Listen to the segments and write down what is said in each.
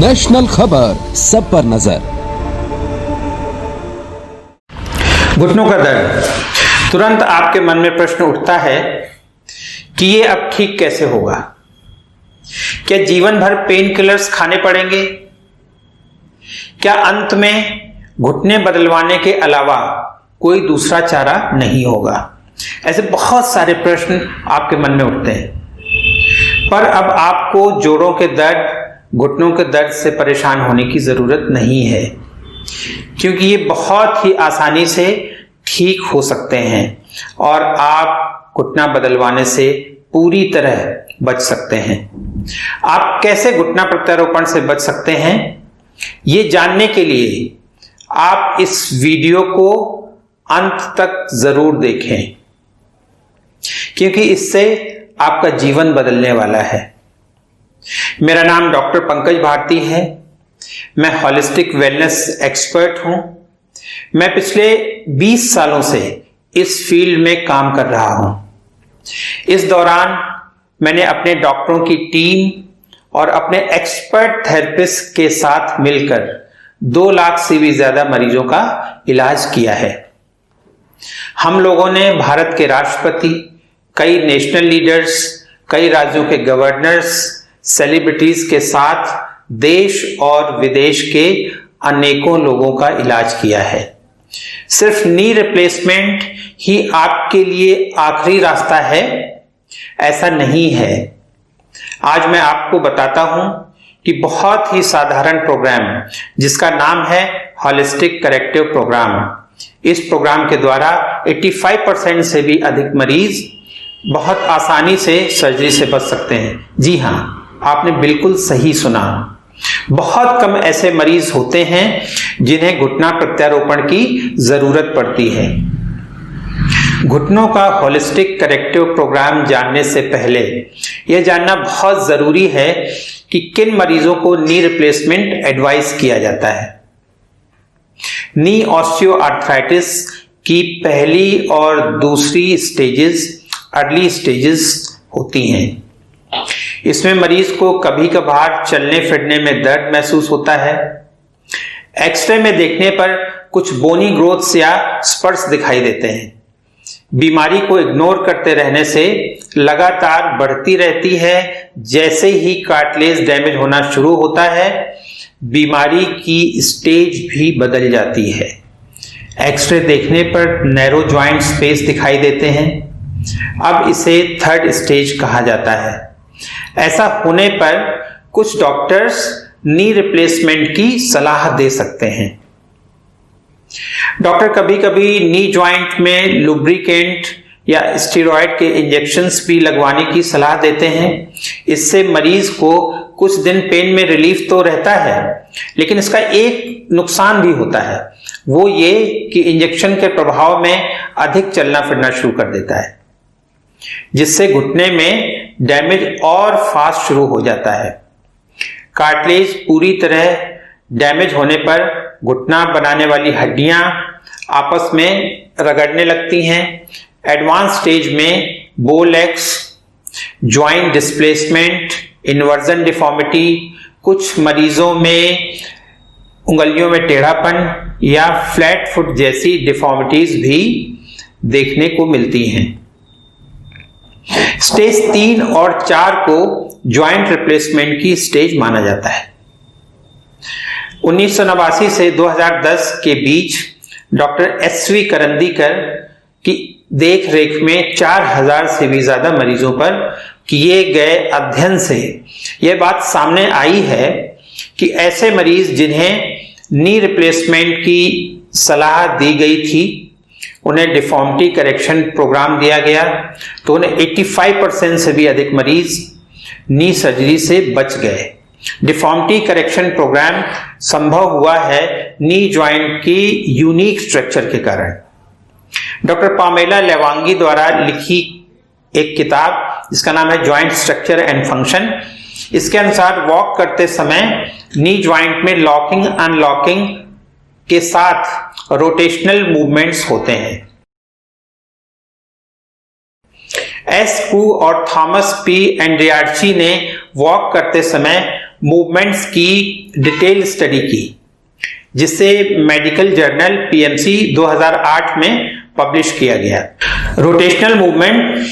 National खबर, सब पर नजर। घुटनों का दर्द, तुरंत आपके मन में प्रश्न उठता है कि ये अब ठीक कैसे होगा? क्या जीवन भर पेन किलर्स खाने पड़ेंगे? क्या अंत में घुटने बदलवाने के अलावा कोई दूसरा चारा नहीं होगा? ऐसे बहुत सारे प्रश्न आपके मन में उठते हैं। पर अब आपको जोड़ों के दर्द, घुटनों के दर्द से परेशान होने की जरूरत नहीं है, क्योंकि ये बहुत ही आसानी से ठीक हो सकते हैं और आप घुटना बदलवाने से पूरी तरह बच सकते हैं। आप कैसे घुटना प्रत्यारोपण से बच सकते हैं, ये जानने के लिए आप इस वीडियो को अंत तक जरूर देखें, क्योंकि इससे आपका जीवन बदलने वाला है। मेरा नाम डॉक्टर पंकज भारती है। मैं हॉलिस्टिक वेलनेस एक्सपर्ट हूं। मैं पिछले 20 सालों से इस फील्ड में काम कर रहा हूं। इस दौरान मैंने अपने डॉक्टरों की टीम और अपने एक्सपर्ट थेरेपिस्ट के साथ मिलकर 2 लाख से भी ज्यादा मरीजों का इलाज किया है। हम लोगों ने भारत के राष्ट्रपति, कई नेशनल लीडर्स, कई राज्यों के गवर्नर्स, सेलिब्रिटीज के साथ देश और विदेश के अनेकों लोगों का इलाज किया है। सिर्फ नी रिप्लेसमेंट ही आपके लिए आखिरी रास्ता है, ऐसा नहीं है। आज मैं आपको बताता हूं कि बहुत ही साधारण प्रोग्राम जिसका नाम है हॉलिस्टिक करेक्टिव प्रोग्राम। इस प्रोग्राम के द्वारा 85% से भी अधिक मरीज बहुत आसानी से सर्जरी से बच सकते हैं। जी हां, आपने बिल्कुल सही सुना। बहुत कम ऐसे मरीज होते हैं जिन्हें घुटना प्रत्यारोपण की जरूरत पड़ती है। घुटनों का हॉलिस्टिक करेक्टिव प्रोग्राम जानने से पहले यह जानना बहुत जरूरी है कि किन मरीजों को नी रिप्लेसमेंट एडवाइस किया जाता है। नी ऑस्टियोआर्थराइटिस की पहली और दूसरी स्टेजेस अर्ली स्टेजेस होती हैं। इसमें मरीज को कभी कभार चलने फिरने में दर्द महसूस होता है। एक्सरे में देखने पर कुछ बोनी ग्रोथ्स या स्पर्श दिखाई देते हैं। बीमारी को इग्नोर करते रहने से लगातार बढ़ती रहती है। जैसे ही कार्टिलेज डैमेज होना शुरू होता है, बीमारी की स्टेज भी बदल जाती है। एक्सरे देखने पर नैरो जॉइंट स्पेस दिखाई देते हैं। अब इसे 3rd स्टेज कहा जाता है। ऐसा होने पर कुछ डॉक्टर्स नी रिप्लेसमेंट की सलाह दे सकते हैं। डॉक्टर कभी कभी नी जॉइंट में लुब्रिकेंट या स्टेरॉयड के इंजेक्शंस भी लगवाने की सलाह देते हैं। इससे मरीज को कुछ दिन पेन में रिलीफ तो रहता है, लेकिन इसका एक नुकसान भी होता है, वो ये कि इंजेक्शन के प्रभाव में अधिक चलना फिरना शुरू कर देता है, जिससे घुटने में डैमेज और फास्ट शुरू हो जाता है। कार्टिलेज पूरी तरह डैमेज होने पर घुटना बनाने वाली हड्डियां आपस में रगड़ने लगती हैं। एडवांस स्टेज में bow legs, joint displacement, inversion deformity, कुछ मरीजों में उंगलियों में टेढ़ापन या फ्लैट फुट जैसी डिफॉर्मिटीज भी देखने को मिलती हैं। स्टेज 3 और 4 को जॉइंट रिप्लेसमेंट की स्टेज माना जाता है। 1989 से 2010 के बीच डॉक्टर SV करंदीकर की देखरेख में 4000 से भी ज्यादा मरीजों पर किए गए अध्ययन से यह बात सामने आई है कि ऐसे मरीज जिन्हें नी रिप्लेसमेंट की सलाह दी गई थी, उन्हें डिफॉर्मिटी करेक्शन प्रोग्राम दिया गया, तो उन्हें 85% से भी अधिक मरीज नी सर्जरी से बच गए। डिफॉर्मिटी करेक्शन प्रोग्राम संभव हुआ है नी जॉइंट की यूनिक स्ट्रक्चर के कारण। डॉक्टर पामेला लेवांगी द्वारा लिखी एक किताब जिसका नाम है जॉइंट स्ट्रक्चर एंड फंक्शन, इसके अनुसार वॉक करते समय नी जॉइंट में लॉकिंग अनलॉकिंग के साथ रोटेशनल मूवमेंट्स होते हैं। एस कू और थॉमस पी एंड्रियार्ची ने वॉक करते समय मूवमेंट्स की डिटेल स्टडी की, जिसे मेडिकल जर्नल पीएमसी 2008 में पब्लिश किया गया। रोटेशनल मूवमेंट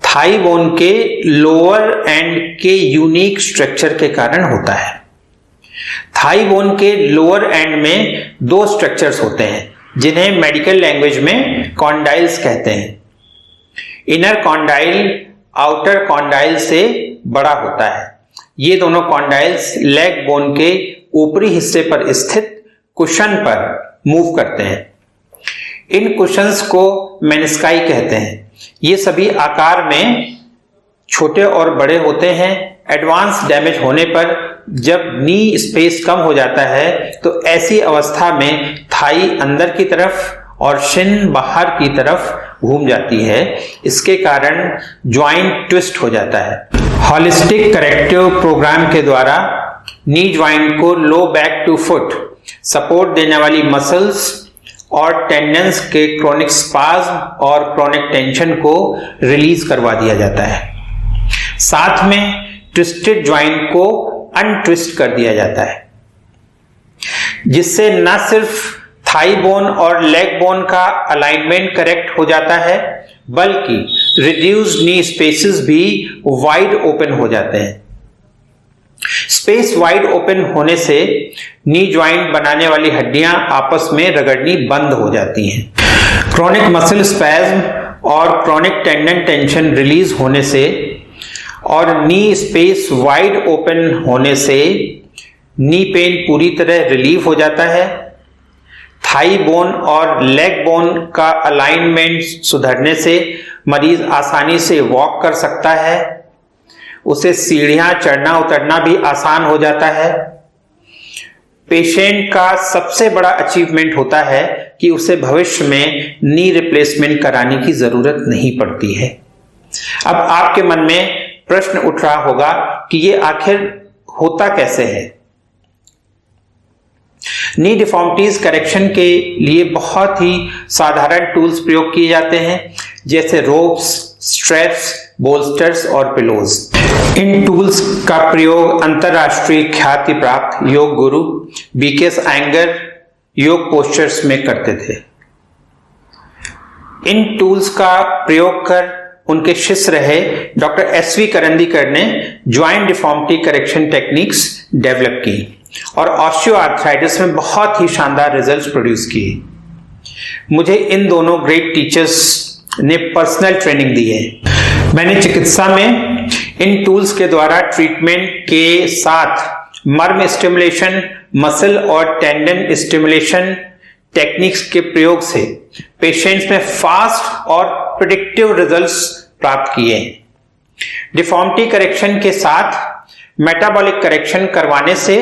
थाई बोन के लोअर एंड के यूनिक स्ट्रक्चर के कारण होता है। थाई बोन के लोअर एंड में दो स्ट्रक्चर्स होते हैं, जिन्हें मेडिकल लैंग्वेज में कॉन्डाइल्स कहते हैं। इनर कॉन्डाइल आउटर कॉन्डाइल से बड़ा होता है। ये दोनों कॉन्डाइल्स लेग बोन के ऊपरी हिस्से पर स्थित कुशन पर मूव करते हैं। इन कुशंस को मेनिस्काई कहते हैं। ये सभी आकार में छोटे और बड़े होते हैं। एडवांस डैमेज होने पर जब नी स्पेस कम हो जाता है तो ऐसी अवस्था में थाई अंदर की तरफ और शिन बाहर की तरफ घूम जाती है। इसके कारण ज्वाइंट ट्विस्ट हो जाता है। हॉलिस्टिक करेक्टिव प्रोग्राम के द्वारा नी ज्वाइंट को low back to foot support देने वाली मसल्स और टेंडन्स के क्रोनिक स्पाज्म और क्रोनिक टेंशन को रिलीज करवा दिया जाता है। साथ में ट्विस्टेड ज्वाइंट को अनट्विस्ट कर दिया जाता है, जिससे न सिर्फ थाई बोन और लेग बोन का अलाइनमेंट करेक्ट हो जाता है, बल्कि रिड्यूस्ड नी स्पेसेस भी वाइड ओपन हो जाते हैं। स्पेस वाइड ओपन होने से नी ज्वाइंट बनाने वाली हड्डियां आपस में रगड़नी बंद हो जाती हैं। क्रोनिक मसल स्पैज्म और क्रोनिक टेंडन टेंशन रिलीज होने से और नी स्पेस वाइड ओपन होने से नी पेन पूरी तरह रिलीव हो जाता है। थाई बोन और लेग बोन का अलाइनमेंट सुधरने से मरीज आसानी से वॉक कर सकता है। उसे सीढ़ियां चढ़ना उतरना भी आसान हो जाता है। पेशेंट का सबसे बड़ा अचीवमेंट होता है कि उसे भविष्य में नी रिप्लेसमेंट कराने की जरूरत नहीं पड़ती है। अब आपके मन में प्रश्न उठ रहा होगा कि ये आखिर होता कैसे है। नी डिफॉर्मिटीज करेक्शन के लिए बहुत ही साधारण टूल्स प्रयोग किए जाते हैं, जैसे रोप्स, स्ट्रैप्स, बोल्स्टर्स और पिलोज। इन टूल्स का प्रयोग अंतरराष्ट्रीय ख्याति प्राप्त योग गुरु बीकेएस अयंगर योग पोस्चर्स में करते थे। इन टूल्स का प्रयोग कर उनके शिष्य रहे डॉक्टर एसवी करंदीकर ने joint deformity correction techniques develop की और ऑस्टियोआर्थराइटिस में बहुत ही शानदार रिजल्ट्स प्रोड्यूस किए। मुझे इन दोनों ग्रेट टीचर्स ने पर्सनल ट्रेनिंग दी है। मैंने चिकित्सा में इन टूल्स के द्वारा ट्रीटमेंट के साथ मर्म स्टिमुलेशन, मसल और टेंडन स्टिमुलेशन टेक्निक्स के प्रयोग से पेशेंट्स में फास्ट और प्रेडिक्टिव रिजल्ट्स प्राप्त किए हैं। डिफॉर्मिटी करेक्शन के साथ मेटाबॉलिक करेक्शन करवाने से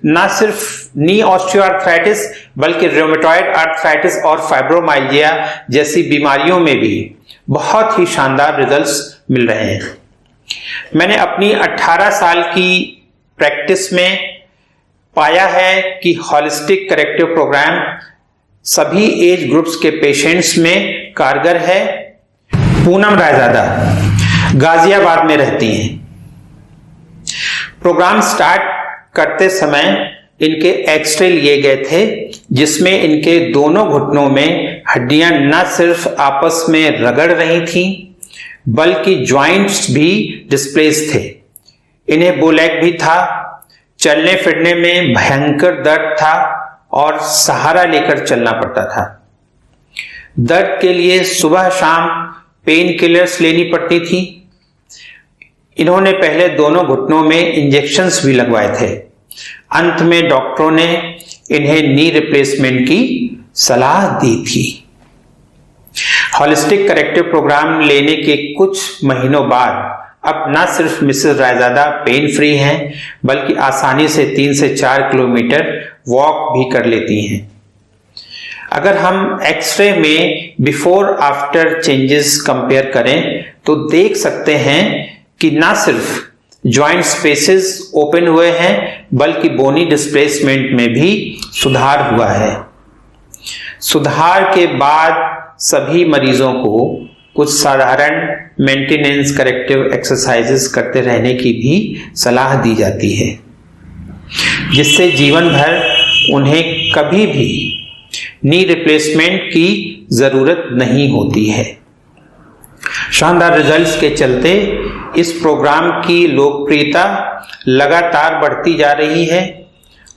न सिर्फ नी ऑस्टियोआर्थराइटिस बल्कि रूमेटॉइड आर्थराइटिस और फाइब्रोमाइल्जिया जैसी बीमारियों में भी बहुत ही शानदार रिजल्ट्स मिल रहे हैं। मैंने अपनी 18 साल की प्रैक्टिस में पाया है कि हॉलिस्टिक करेक्टिव प्रोग्राम सभी एज ग्रुप्स के पेशेंट्स में कारगर है। पूनम रायजादा गाजियाबाद में रहती हैं। प्रोग्राम स्टार्ट करते समय इनके एक्सरे लिए गए थे, जिसमें इनके दोनों घुटनों में हड्डियां न सिर्फ आपस में रगड़ रही थीं, बल्कि जॉइंट्स भी डिस्प्लेस थे। इन्हें बोलैक भी था। चलने फिरने में भयंकर दर्द था और सहारा लेकर चलना पड़ता था। दर्द के लिए सुबह शाम पेन किलर्स लेनी पड़ती थी। इन्होंने पहले दोनों घुटनों में इंजेक्शंस भी लगवाए थे। अंत में डॉक्टरों ने इन्हें नी रिप्लेसमेंट की सलाह दी थी। हॉलिस्टिक करेक्टिव प्रोग्राम लेने के कुछ महीनों बाद अब न सिर्फ मिसेस रायजादा पेन फ्री हैं, बल्कि आसानी से 3 से 4 किलोमीटर वॉक भी कर लेती हैं। अगर हम एक्सरे में बिफोर आफ्टर चेंजेस कंपेयर करें तो देख सकते हैं कि न सिर्फ जॉइंट स्पेसेस ओपन हुए हैं, बल्कि बोनी डिस्प्लेसमेंट में भी सुधार हुआ है। सुधार के बाद सभी मरीजों को कुछ साधारण मेंटेनेंस करेक्टिव एक्सरसाइजेस करते रहने की भी सलाह दी जाती है। जिससे जीवन भर उन्हें कभी भी नी रिप्लेसमेंट की जरूरत नहीं होती है। शानदार रिजल्ट्स के चलते इस प्रोग्राम की लोकप्रियता लगातार बढ़ती जा रही है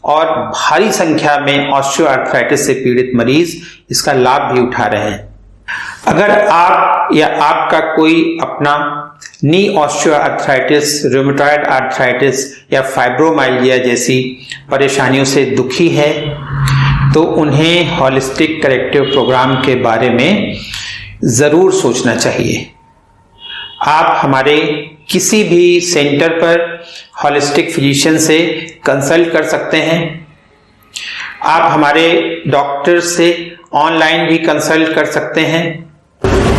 और भारी संख्या में ऑस्टियोआर्थराइटिस से पीड़ित मरीज इसका लाभ भी उठा रहे हैं। अगर आप या आपका कोई अपना नी ऑस्टियोआर्थराइटिस, रूमेटॉइड आर्थराइटिस या फाइब्रोमाइल्जिया जैसी परेशानियों से दुखी है तो उन्हें होलिस्टिक करेक्टिव प्रोग्राम के बारे में जरूर सोचना चाहिए। आप हमारे किसी भी सेंटर पर होलिस्टिक फिजिशियन से कंसल्ट कर सकते हैं। आप हमारे डॉक्टर से ऑनलाइन भी कंसल्ट कर सकते हैं।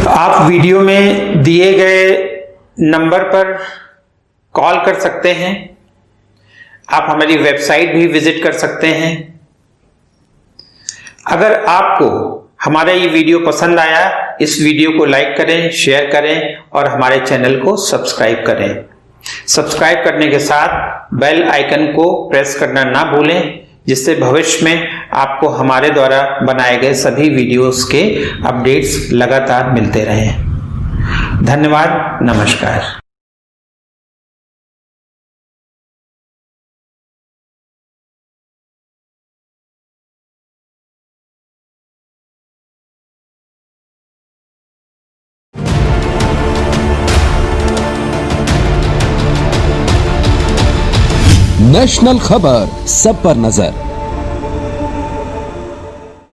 आप वीडियो में दिए गए नंबर पर कॉल कर सकते हैं। आप हमारी वेबसाइट भी विजिट कर सकते हैं। अगर आपको हमारा ये वीडियो पसंद आया, इस वीडियो को लाइक करें, शेयर करें और हमारे चैनल को सब्सक्राइब करें। सब्सक्राइब करने के साथ बेल आइकन को प्रेस करना ना भूलें, जिससे भविष्य में आपको हमारे द्वारा बनाए गए सभी वीडियोस के अपडेट्स लगातार मिलते रहें। धन्यवाद, नमस्कार। नेशनल खबर, सब पर नजर।